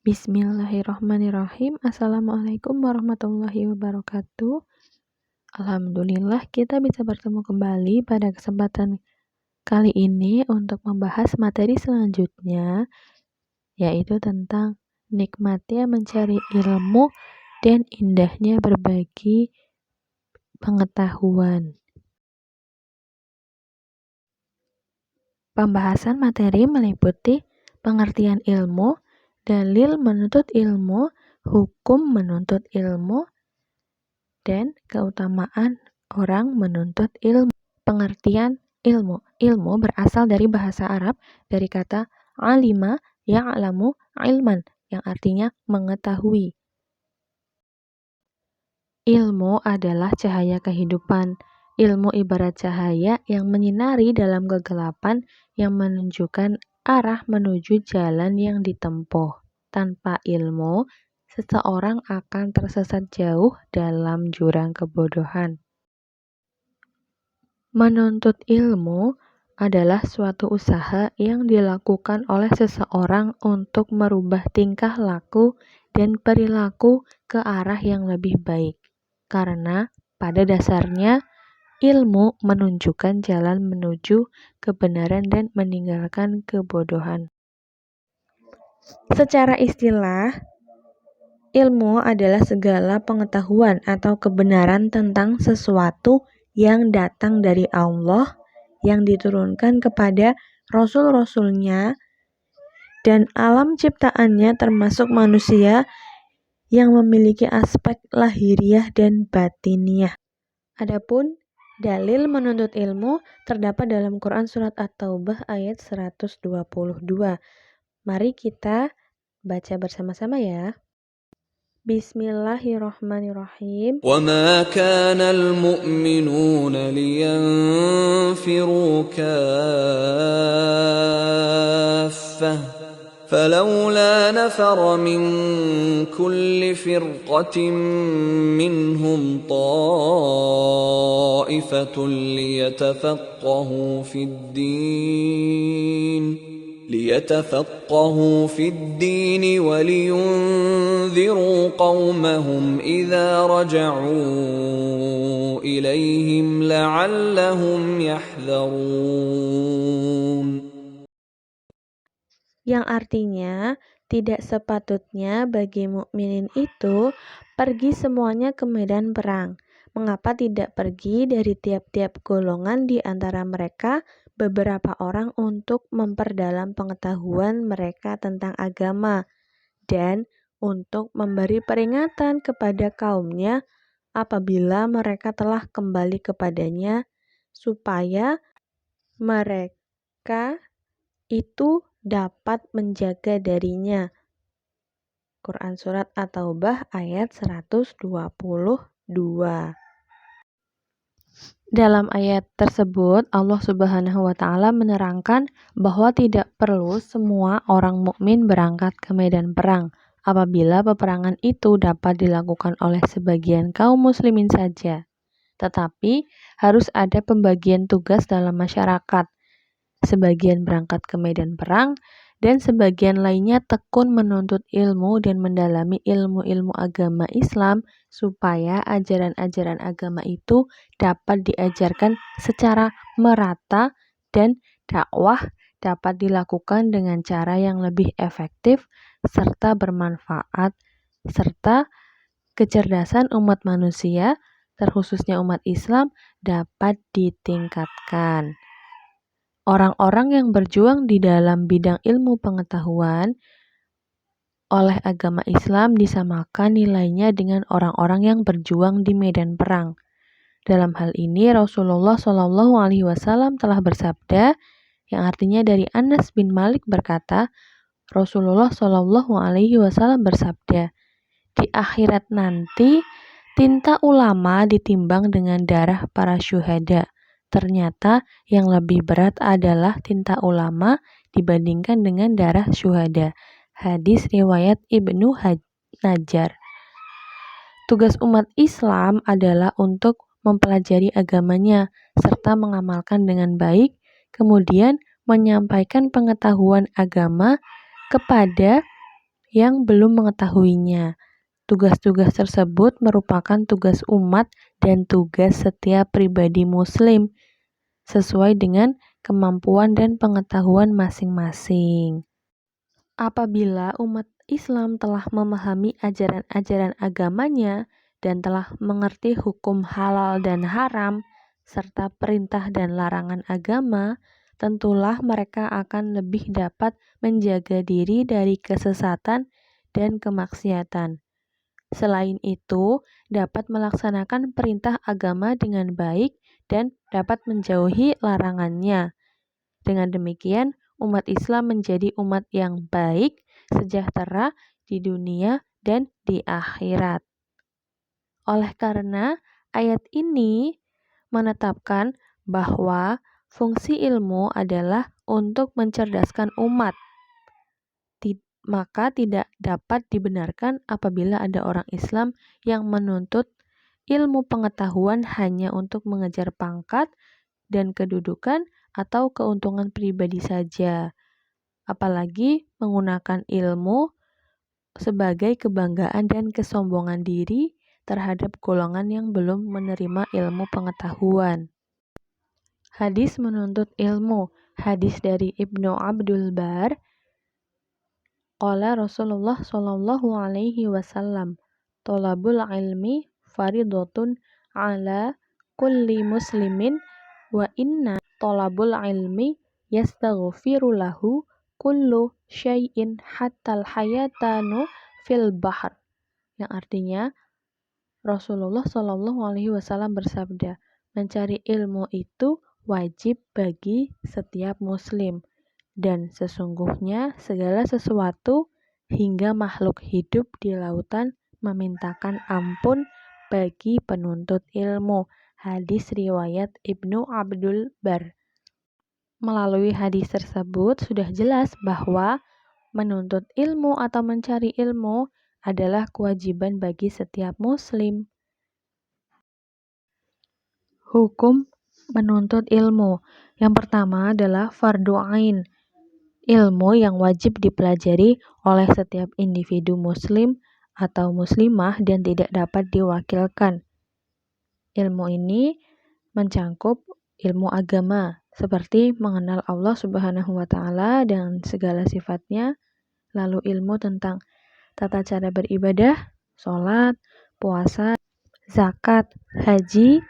Bismillahirrahmanirrahim. Assalamualaikum warahmatullahi wabarakatuh. Alhamdulillah kita bisa bertemu kembali pada kesempatan kali ini untuk membahas materi selanjutnya, yaitu tentang nikmatnya mencari ilmu dan indahnya berbagi pengetahuan. Pembahasan materi meliputi pengertian ilmu, dalil menuntut ilmu, hukum menuntut ilmu, dan keutamaan orang menuntut ilmu. Pengertian ilmu. Ilmu berasal dari bahasa Arab dari kata alima ya'lamu ilman yang artinya mengetahui. Ilmu adalah cahaya kehidupan. Ilmu ibarat cahaya yang menyinari dalam kegelapan yang menunjukkan arah menuju jalan yang ditempuh. Tanpa ilmu, seseorang akan tersesat jauh dalam jurang kebodohan. Menuntut ilmu adalah suatu usaha yang dilakukan oleh seseorang untuk merubah tingkah laku dan perilaku ke arah yang lebih baik. Karena pada dasarnya ilmu menunjukkan jalan menuju kebenaran dan meninggalkan kebodohan. Secara istilah, ilmu adalah segala pengetahuan atau kebenaran tentang sesuatu yang datang dari Allah, yang diturunkan kepada rasul-rasulnya, dan alam ciptaannya termasuk manusia yang memiliki aspek lahiriah dan batiniah. Adapun dalil menuntut ilmu terdapat dalam Quran Surat At-Taubah ayat 122. Mari kita baca bersama-sama ya. Bismillahirrahmanirrahim. وَمَا كَانَ الْمُؤْمِنُونَ لِيَنْفِرُوا كَافَّةً فَلَوْلَا نَفَرَ مِنْ كُلِّ فِرْقَةٍ مِّنْهُمْ طَائِفَةٌ لِيَتَفَقَّهُوا فِي الدِّينِ وَلِيُنذِرُوا قَوْمَهُمْ إِذَا رَجَعُوا إِلَيْهِمْ لَعَلَّهُمْ يَحْذَرُونَ. Yang artinya, tidak sepatutnya bagi mukminin itu pergi semuanya ke medan perang. Mengapa tidak pergi dari tiap-tiap golongan di antara mereka beberapa orang untuk memperdalam pengetahuan mereka tentang agama dan untuk memberi peringatan kepada kaumnya apabila mereka telah kembali kepadanya, supaya mereka itu dapat menjaga darinya. Quran Surat At-Taubah ayat 122. Dalam ayat tersebut, Allah Subhanahu wa Ta'ala menerangkan bahwa tidak perlu semua orang mukmin berangkat ke medan perang apabila peperangan itu dapat dilakukan oleh sebagian kaum muslimin saja. Tetapi harus ada pembagian tugas dalam masyarakat. Sebagian berangkat ke medan perang, dan sebagian lainnya tekun menuntut ilmu dan mendalami ilmu-ilmu agama Islam supaya ajaran-ajaran agama itu dapat diajarkan secara merata dan dakwah dapat dilakukan dengan cara yang lebih efektif serta bermanfaat, serta kecerdasan umat manusia, terkhususnya umat Islam, dapat ditingkatkan. Orang-orang yang berjuang di dalam bidang ilmu pengetahuan oleh agama Islam disamakan nilainya dengan orang-orang yang berjuang di medan perang. Dalam hal ini Rasulullah SAW telah bersabda, yang artinya dari Anas bin Malik berkata, Rasulullah SAW bersabda, di akhirat nanti tinta ulama ditimbang dengan darah para syuhada. Ternyata yang lebih berat adalah tinta ulama dibandingkan dengan darah syuhada. Hadis riwayat Ibnu Najjar. Tugas umat Islam adalah untuk mempelajari agamanya serta mengamalkan dengan baik, kemudian menyampaikan pengetahuan agama kepada yang belum mengetahuinya. Tugas-tugas tersebut merupakan tugas umat dan tugas setiap pribadi muslim sesuai dengan kemampuan dan pengetahuan masing-masing. Apabila umat Islam telah memahami ajaran-ajaran agamanya dan telah mengerti hukum halal dan haram, serta perintah dan larangan agama, tentulah mereka akan lebih dapat menjaga diri dari kesesatan dan kemaksiatan. Selain itu, dapat melaksanakan perintah agama dengan baik dan dapat menjauhi larangannya. Dengan demikian, umat Islam menjadi umat yang baik, sejahtera di dunia dan di akhirat. Oleh karena ayat ini menetapkan bahwa fungsi ilmu adalah untuk mencerdaskan umat. Maka tidak dapat dibenarkan apabila ada orang Islam yang menuntut ilmu pengetahuan hanya untuk mengejar pangkat dan kedudukan atau keuntungan pribadi saja, apalagi menggunakan ilmu sebagai kebanggaan dan kesombongan diri terhadap golongan yang belum menerima ilmu pengetahuan. Hadis menuntut ilmu. Hadis dari Ibnu Abdul Bar, qala Rasulullah sallallahu alaihi wasallam, thalabul ilmi faridatun ala kulli muslimin wa inna thalabul ilmi yastaghfiru lahu kullu syai'in hatal hayatanu fil bahr. Yang artinya Rasulullah sallallahu alaihi wasallam bersabda, mencari ilmu itu wajib bagi setiap muslim. Dan sesungguhnya segala sesuatu hingga makhluk hidup di lautan memintakan ampun bagi penuntut ilmu. Hadis riwayat Ibnu Abdul Bar. Melalui hadis tersebut sudah jelas bahwa menuntut ilmu atau mencari ilmu adalah kewajiban bagi setiap muslim. Hukum menuntut ilmu. Yang pertama adalah fardhu ain. Ilmu yang wajib dipelajari oleh setiap individu muslim atau muslimah dan tidak dapat diwakilkan. Ilmu ini mencangkup ilmu agama, seperti mengenal Allah Subhanahu wa Ta'ala dan segala sifatnya, lalu ilmu tentang tata cara beribadah, sholat, puasa, zakat, haji,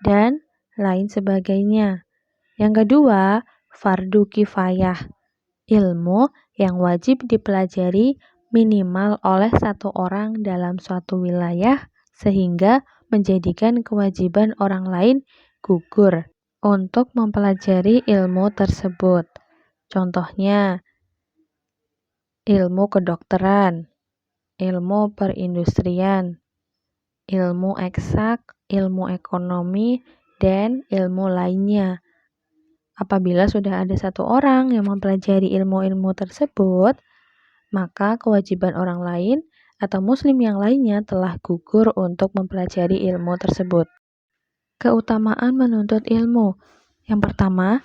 dan lain sebagainya. Yang kedua, fardu kifayah. Ilmu yang wajib dipelajari minimal oleh satu orang dalam suatu wilayah sehingga menjadikan kewajiban orang lain gugur untuk mempelajari ilmu tersebut. Contohnya, ilmu kedokteran, ilmu perindustrian, ilmu eksak, ilmu ekonomi, dan ilmu lainnya. Apabila sudah ada satu orang yang mempelajari ilmu-ilmu tersebut, maka kewajiban orang lain atau muslim yang lainnya telah gugur untuk mempelajari ilmu tersebut. Keutamaan menuntut ilmu. Yang pertama,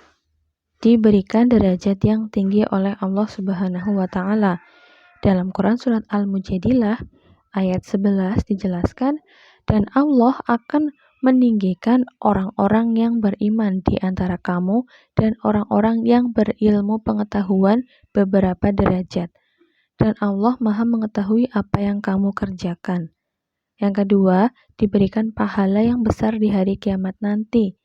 diberikan derajat yang tinggi oleh Allah Subhanahu wa Ta'ala. Dalam Quran surat Al-Mujadilah ayat 11 dijelaskan, dan Allah akan meninggikan orang-orang yang beriman di antara kamu dan orang-orang yang berilmu pengetahuan beberapa derajat. Dan Allah Maha mengetahui apa yang kamu kerjakan. Yang kedua, diberikan pahala yang besar di hari kiamat nanti.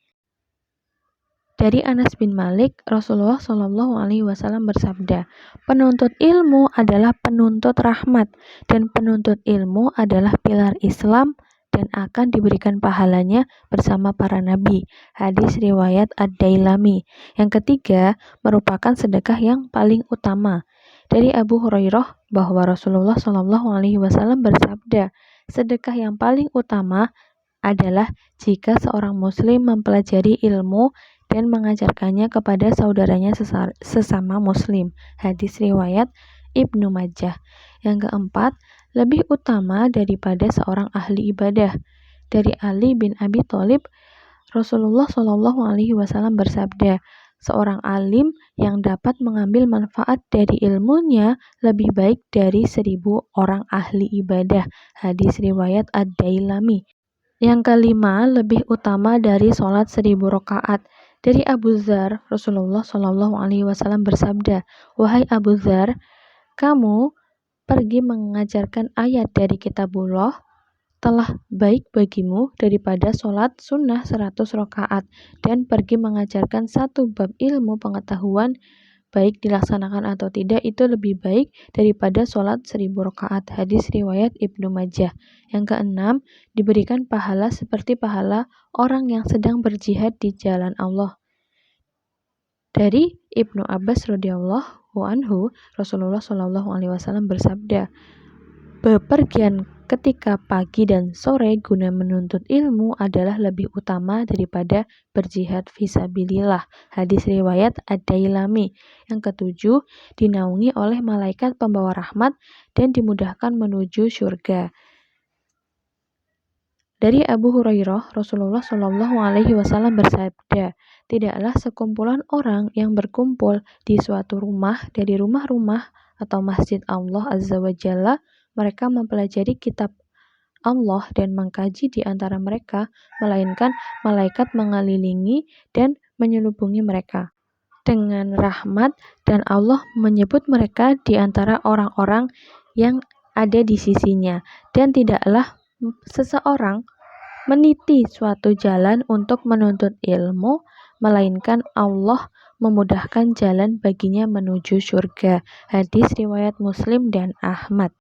Dari Anas bin Malik, Rasulullah Shallallahu Alaihi Wasallam bersabda, penuntut ilmu adalah penuntut rahmat, dan penuntut ilmu adalah pilar Islam dan akan diberikan pahalanya bersama para nabi. Hadis riwayat Ad-Dailami. Yang ketiga, merupakan sedekah yang paling utama. Dari Abu Hurairah bahwa Rasulullah Shallallahu Alaihi Wasallam bersabda, sedekah yang paling utama adalah jika seorang muslim mempelajari ilmu dan mengajarkannya kepada saudaranya sesama muslim. Hadis riwayat Ibnu Majah. Yang keempat, lebih utama daripada seorang ahli ibadah. Dari Ali bin Abi Thalib, Rasulullah Shallallahu Alaihi Wasallam bersabda, Seorang alim yang dapat mengambil manfaat dari ilmunya lebih baik dari 1000 orang ahli ibadah. Hadis riwayat Ad-Dailami. Yang kelima, lebih utama dari sholat 1000 rakaat. Dari Abu Dzar, Rasulullah Shallallahu Alaihi Wasallam bersabda, "Wahai Abu Dzar, kamu pergi mengajarkan ayat dari kitabullah telah baik bagimu daripada sholat sunnah 100 rakaat dan pergi mengajarkan satu bab ilmu pengetahuan baik dilaksanakan atau tidak itu lebih baik daripada sholat 1000 rakaat." Hadis riwayat Ibnu Majah. Yang keenam, diberikan pahala seperti pahala orang yang sedang berjihad di jalan Allah. Dari Ibnu Abbas radhiyallahu anhu, Rasulullah Shallallahu Alaihi Wasallam bersabda, "Bepergian ketika pagi dan sore guna menuntut ilmu adalah lebih utama daripada berjihad fisabilillah." Hadis riwayat Ad-Dailami. Yang ketujuh, dinaungi oleh malaikat pembawa rahmat dan dimudahkan menuju surga. Dari Abu Hurairah, Rasulullah Shallallahu Alaihi Wasallam bersabda, "Tidaklah sekumpulan orang yang berkumpul di suatu rumah dari rumah-rumah atau masjid Allah Azza wa Jalla, mereka mempelajari kitab Allah dan mengkaji di antara mereka, melainkan malaikat mengelilingi dan menyelubungi mereka dengan rahmat, dan Allah menyebut mereka di antara orang-orang yang ada di sisinya, dan tidaklah seseorang meniti suatu jalan untuk menuntut ilmu, melainkan Allah memudahkan jalan baginya menuju surga." Hadis riwayat Muslim dan Ahmad.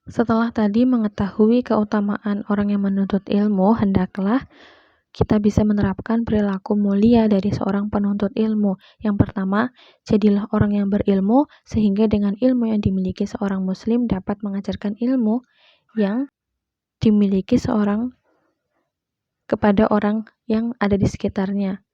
Setelah tadi mengetahui keutamaan orang yang menuntut ilmu, hendaklah kita bisa menerapkan perilaku mulia dari seorang penuntut ilmu. Yang pertama, jadilah orang yang berilmu, sehingga dengan ilmu yang dimiliki seorang muslim dapat mengajarkan ilmu yang dimiliki seorang kepada orang yang ada di sekitarnya.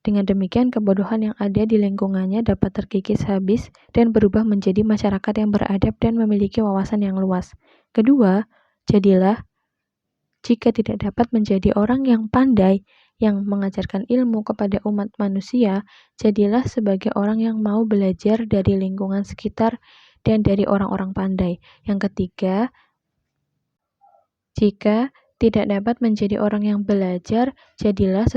Dengan demikian, kebodohan yang ada di lingkungannya dapat terkikis habis dan berubah menjadi masyarakat yang beradab dan memiliki wawasan yang luas. Kedua, jadilah, jika tidak dapat menjadi orang yang pandai yang mengajarkan ilmu kepada umat manusia, jadilah sebagai orang yang mau belajar dari lingkungan sekitar dan dari orang-orang pandai. Yang ketiga, jika tidak dapat menjadi orang yang belajar, jadilah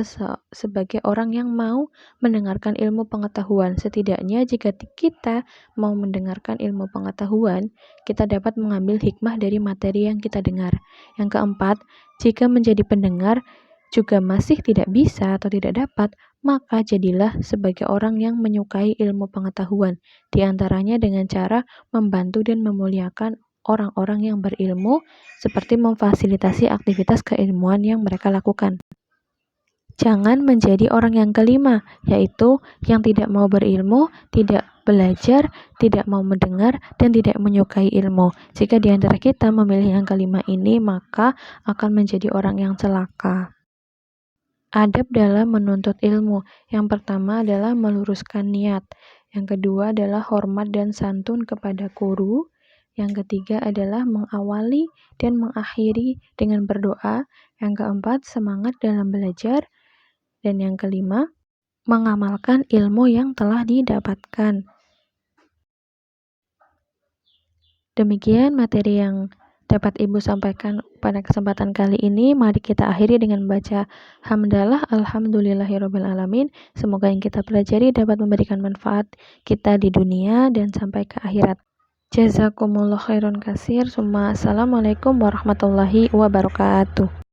sebagai orang yang mau mendengarkan ilmu pengetahuan. Setidaknya jika kita mau mendengarkan ilmu pengetahuan, kita dapat mengambil hikmah dari materi yang kita dengar. Yang keempat, jika menjadi pendengar juga masih tidak bisa atau tidak dapat, maka jadilah sebagai orang yang menyukai ilmu pengetahuan, di antaranya dengan cara membantu dan memuliakan orang-orang yang berilmu, seperti memfasilitasi aktivitas keilmuan yang mereka lakukan. Jangan menjadi orang yang kelima, yaitu yang tidak mau berilmu, tidak belajar, tidak mau mendengar, dan tidak menyukai ilmu. Jika di antara kita memilih yang kelima ini, maka akan menjadi orang yang celaka. Adab dalam menuntut ilmu. Yang pertama adalah meluruskan niat. Yang kedua adalah hormat dan santun kepada guru. Yang ketiga adalah mengawali dan mengakhiri dengan berdoa. Yang keempat, semangat dalam belajar. Dan yang kelima, mengamalkan ilmu yang telah didapatkan. Demikian materi yang dapat Ibu sampaikan pada kesempatan kali ini. Mari kita akhiri dengan membaca hamdalah alhamdulillahirabbil alamin. Semoga yang kita pelajari dapat memberikan manfaat kita di dunia dan sampai ke akhirat. Jazakumullah khairan katsir. Assalamualaikum warahmatullahi wabarakatuh.